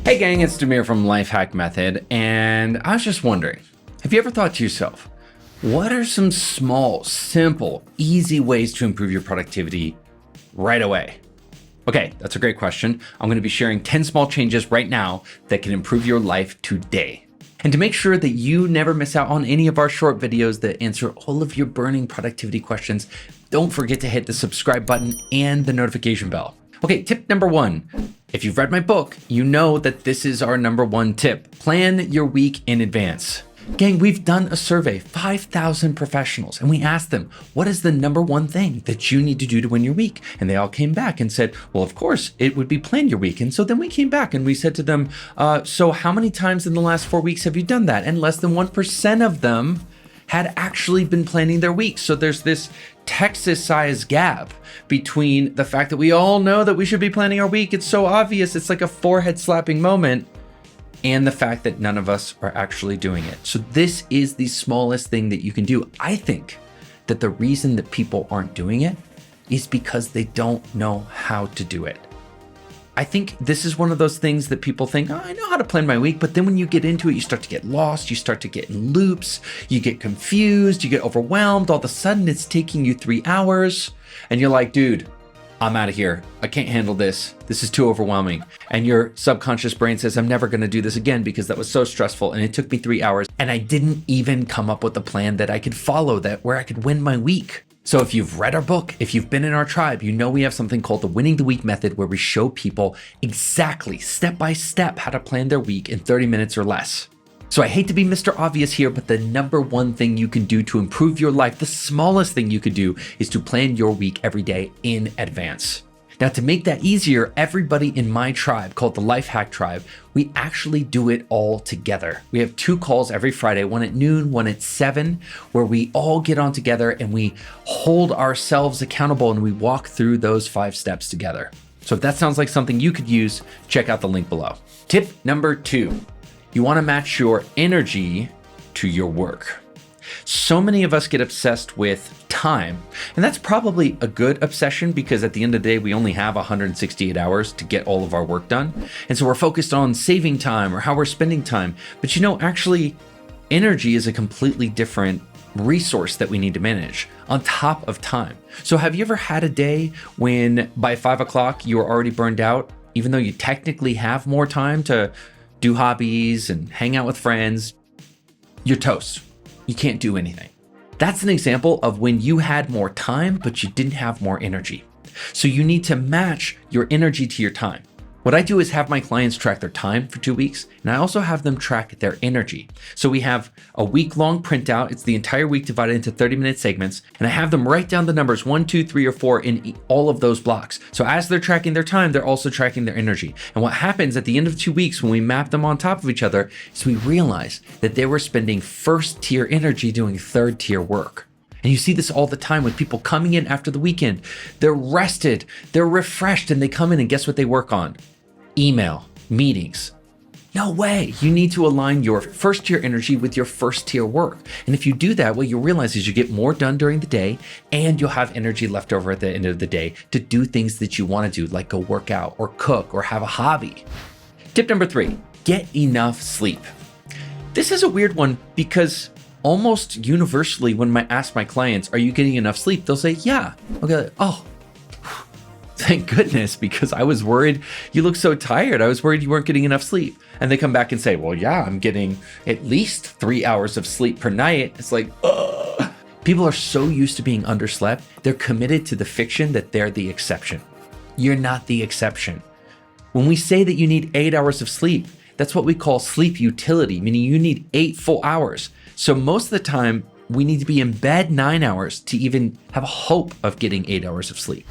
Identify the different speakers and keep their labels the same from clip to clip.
Speaker 1: Hey gang, it's Demir from Lifehack Method, and I was just wondering, have you ever thought to yourself, what are some small, simple, easy ways to improve your productivity right away? Okay, that's a great question. I'm going to be sharing 10 small changes right now that can improve your life today. And to make sure that you never miss out on any of our short videos that answer all of your burning productivity questions, don't forget to hit the subscribe button and the notification bell. Okay, tip number 1. If you've read my book, you know that this is our number 1 tip. Plan your week in advance. Gang, we've done a survey, 5,000 professionals, and we asked them, what is the number 1 thing that you need to do to win your week? And they all came back and said, well, of course, it would be plan your week. And so then we came back and we said to them, so how many times in the last 4 weeks have you done that? And less than 1% of them had actually been planning their week. So there's this Texas-sized gap between the fact that we all know that we should be planning our week. It's so obvious. It's like a forehead slapping moment. And the fact that none of us are actually doing it. So this is the smallest thing that you can do. I think that the reason that people aren't doing it is because they don't know how to do it. I think this is one of those things that people think, oh, I know how to plan my week, but then when you get into it, you start to get lost, you start to get in loops, you get confused, you get overwhelmed. All of a sudden it's taking you 3 hours and you're like, dude, I'm out of here. I can't handle this. This is too overwhelming. And your subconscious brain says, I'm never going to do this again because that was so stressful. And it took me 3 hours and I didn't even come up with a plan that I could follow where I could win my week. So if you've read our book, if you've been in our tribe, you know we have something called the Winning the Week method where we show people exactly step by step how to plan their week in 30 minutes or less. So I hate to be Mr. Obvious here, but the number 1 thing you can do to improve your life, the smallest thing you could do is to plan your week every day in advance. Now, to make that easier, everybody in my tribe, called the Lifehack tribe, we actually do it all together. We have 2 calls every Friday, one at noon, one at 7, where we all get on together and we hold ourselves accountable and we walk through those 5 steps together. So if that sounds like something you could use, check out the link below. Tip number 2, you want to match your energy to your work. So many of us get obsessed with time, and that's probably a good obsession because at the end of the day, we only have 168 hours to get all of our work done. And so we're focused on saving time or how we're spending time. But actually, energy is a completely different resource that we need to manage on top of time. So have you ever had a day when by 5 o'clock you are already burned out, even though you technically have more time to do hobbies and hang out with friends? You're toast. You can't do anything. That's an example of when you had more time, but you didn't have more energy. So you need to match your energy to your time. What I do is have my clients track their time for 2 weeks, and I also have them track their energy. So we have a week-long printout. It's the entire week divided into 30-minute segments, and I have them write down the numbers 1, 2, 3, or 4 in all of those blocks. So as they're tracking their time, they're also tracking their energy. And what happens at the end of 2 weeks when we map them on top of each other is we realize that they were spending first-tier energy doing third-tier work. And you see this all the time with people coming in after the weekend. They're rested, they're refreshed, and they come in and guess what they work on? Email, meetings. No way. You need to align your first tier energy with your first tier work. And if you do that, what you'll realize is you get more done during the day and you'll have energy left over at the end of the day to do things that you want to do, like go work out or cook or have a hobby. Tip number 3, get enough sleep. This is a weird one because almost universally when I ask my clients, are you getting enough sleep? They'll say, yeah. Okay, oh, thank goodness, because I was worried you look so tired. I was worried you weren't getting enough sleep. And they come back and say, well, yeah, I'm getting at least 3 hours of sleep per night. It's like, ugh. People are so used to being underslept. They're committed to the fiction that they're the exception. You're not the exception. When we say that you need 8 hours of sleep, that's what we call sleep utility, meaning you need 8 full hours. So most of the time, we need to be in bed 9 hours to even have a hope of getting 8 hours of sleep.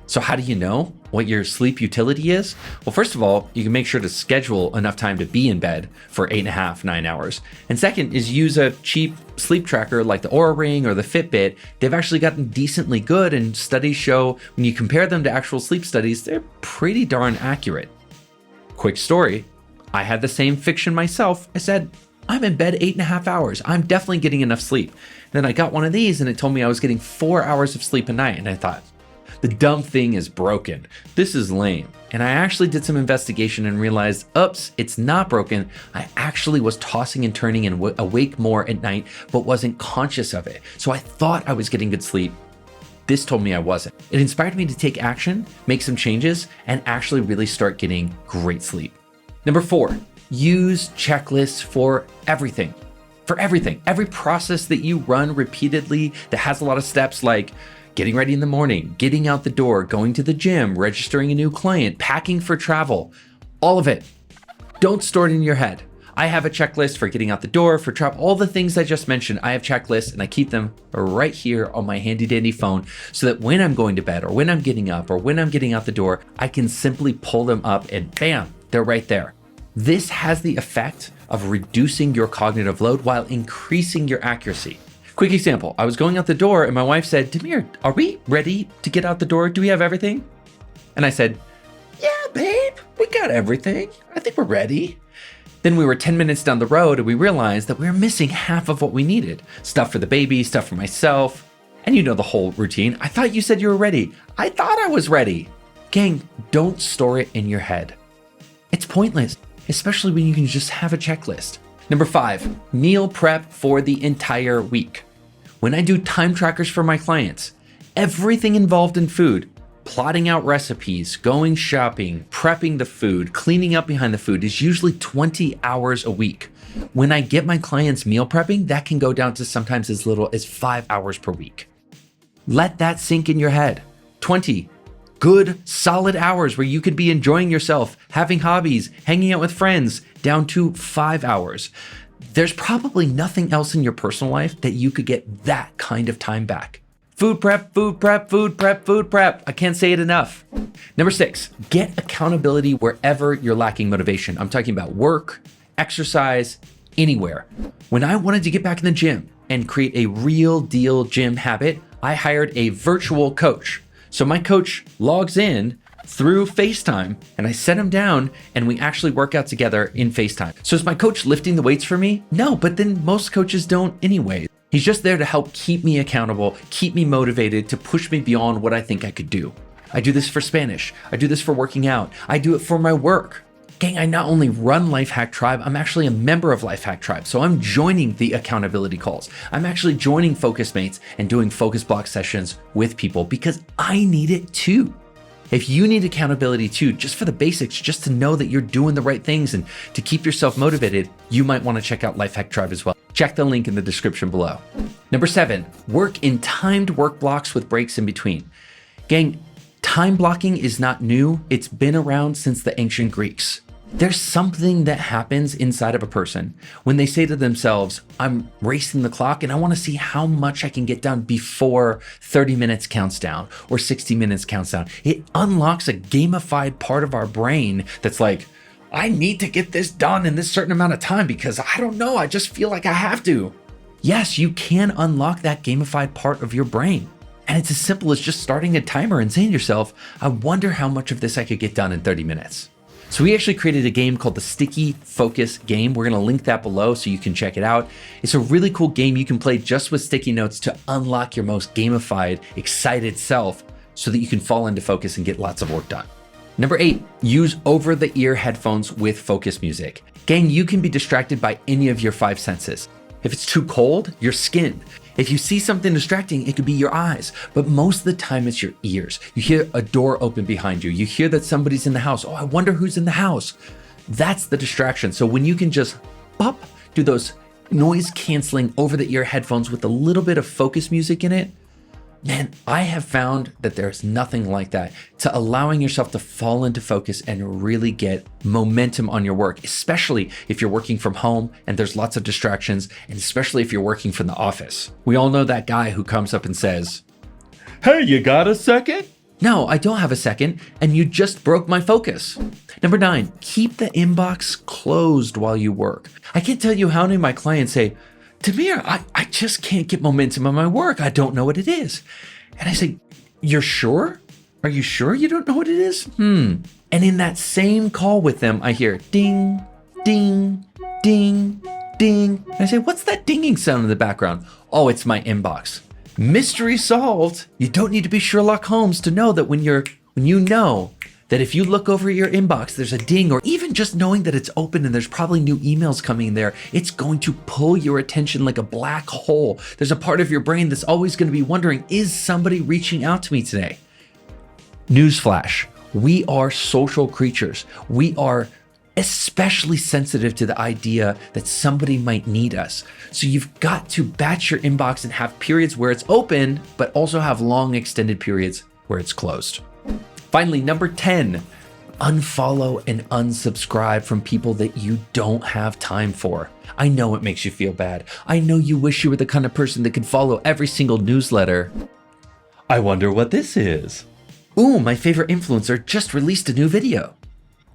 Speaker 1: So how do you know what your sleep utility is? Well, first of all, you can make sure to schedule enough time to be in bed for 8.5, 9 hours. And second is use a cheap sleep tracker like the Oura Ring or the Fitbit. They've actually gotten decently good, and studies show when you compare them to actual sleep studies, they're pretty darn accurate. Quick story, I had the same fiction myself. I said, I'm in bed 8.5 hours. I'm definitely getting enough sleep. Then I got one of these and it told me I was getting 4 hours of sleep a night. And I thought, The dumb thing is broken. This is lame. And I actually did some investigation and realized, oops, it's not broken. I actually was tossing and turning and awake more at night, but wasn't conscious of it. So I thought I was getting good sleep. This told me I wasn't. It inspired me to take action, make some changes, and actually really start getting great sleep. Number 4, use checklists for everything. For everything. Every process that you run repeatedly that has a lot of steps like getting ready in the morning, getting out the door, going to the gym, registering a new client, packing for travel, all of it. Don't store it in your head. I have a checklist for getting out the door, for travel, all the things I just mentioned. I have checklists and I keep them right here on my handy dandy phone so that when I'm going to bed or when I'm getting up or when I'm getting out the door, I can simply pull them up and bam, they're right there. This has the effect of reducing your cognitive load while increasing your accuracy. Quick example, I was going out the door and my wife said, Demir, are we ready to get out the door? Do we have everything? And I said, yeah, babe, we got everything. I think we're ready. Then we were 10 minutes down the road and we realized that we were missing half of what we needed. Stuff for the baby, stuff for myself. And you know the whole routine. I thought you said you were ready. I thought I was ready. Gang, don't store it in your head. It's pointless, especially when you can just have a checklist. Number 5, meal prep for the entire week. When I do time trackers for my clients, everything involved in food, plotting out recipes, going shopping, prepping the food, cleaning up behind the food is usually 20 hours a week. When I get my clients meal prepping, that can go down to sometimes as little as 5 hours per week. Let that sink in your head. 20 good, solid hours where you could be enjoying yourself, having hobbies, hanging out with friends, down to 5 hours. There's probably nothing else in your personal life that you could get that kind of time back. Food prep, food prep, food prep, food prep. I can't say it enough. Number 6, get accountability wherever you're lacking motivation. I'm talking about work, exercise, anywhere. When I wanted to get back in the gym and create a real deal gym habit, I hired a virtual coach. So my coach logs in through FaceTime and I set him down and we actually work out together in FaceTime. So is my coach lifting the weights for me? No, but then most coaches don't anyway. He's just there to help keep me accountable, keep me motivated, to push me beyond what I think I could do. I do this for Spanish. I do this for working out. I do it for my work. Gang, I not only run Lifehack Tribe, I'm actually a member of Lifehack Tribe. So I'm joining the accountability calls. I'm actually joining Focus Mates and doing focus block sessions with people because I need it too. If you need accountability too, just for the basics, just to know that you're doing the right things and to keep yourself motivated, you might want to check out Lifehack Tribe as well. Check the link in the description below. Number 7, work in timed work blocks with breaks in between. Gang, time blocking is not new. It's been around since the ancient Greeks. There's something that happens inside of a person when they say to themselves, I'm racing the clock and I want to see how much I can get done before 30 minutes counts down or 60 minutes counts down. It unlocks a gamified part of our brain that's like, I need to get this done in this certain amount of time because I don't know, I just feel like I have to. Yes, you can unlock that gamified part of your brain. And it's as simple as just starting a timer and saying to yourself, I wonder how much of this I could get done in 30 minutes. So we actually created a game called the Sticky Focus game. We're going to link that below so you can check it out. It's a really cool game you can play just with sticky notes to unlock your most gamified, excited self so that you can fall into focus and get lots of work done. Number 8, use over-the-ear headphones with focus music. Gang, you can be distracted by any of your 5 senses. If it's too cold, your skin. If you see something distracting, it could be your eyes, but most of the time it's your ears. You hear a door open behind you. You hear that somebody's in the house. Oh, I wonder who's in the house. That's the distraction. So when you can just do those noise canceling over the ear headphones with a little bit of focus music in it, man, I have found that there's nothing like that to allowing yourself to fall into focus and really get momentum on your work, especially if you're working from home and there's lots of distractions, and especially if you're working from the office. We all know that guy who comes up and says, hey, you got a second? No, I don't have a second, and you just broke my focus. Number 9, keep the inbox closed while you work. I can't tell you how many of my clients say, Demir, I just can't get momentum on my work. I don't know what it is. And I say, you're sure? Are you sure you don't know what it is? And in that same call with them, I hear ding, ding, ding, ding. And I say, what's that dinging sound in the background? Oh, it's my inbox. Mystery solved. You don't need to be Sherlock Holmes to know that when you know that if you look over your inbox, there's a ding, or even just knowing that it's open and there's probably new emails coming in there, it's going to pull your attention like a black hole. There's a part of your brain that's always going to be wondering, is somebody reaching out to me today? Newsflash, we are social creatures. We are especially sensitive to the idea that somebody might need us. So you've got to batch your inbox and have periods where it's open, but also have long extended periods where it's closed. Finally, number 10, unfollow and unsubscribe from people that you don't have time for. I know it makes you feel bad. I know you wish you were the kind of person that could follow every single newsletter. I wonder what this is. Ooh, my favorite influencer just released a new video.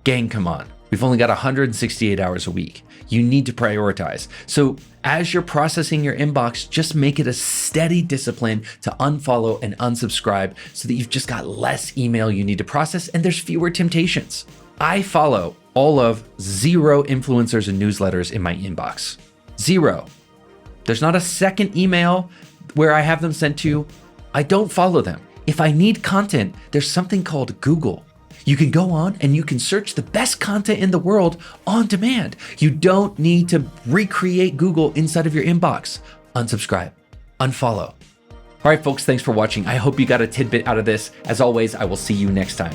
Speaker 1: Gang, come on. We've only got 168 hours a week. You need to prioritize. So as you're processing your inbox, just make it a steady discipline to unfollow and unsubscribe so that you've just got less email you need to process and there's fewer temptations. I follow all of 0 influencers and newsletters in my inbox. 0. There's not a second email where I have them sent to. I don't follow them. If I need content, there's something called Google. You can go on and you can search the best content in the world on demand. You don't need to recreate Google inside of your inbox. Unsubscribe, unfollow. All right, folks, thanks for watching. I hope you got a tidbit out of this. As always, I will see you next time.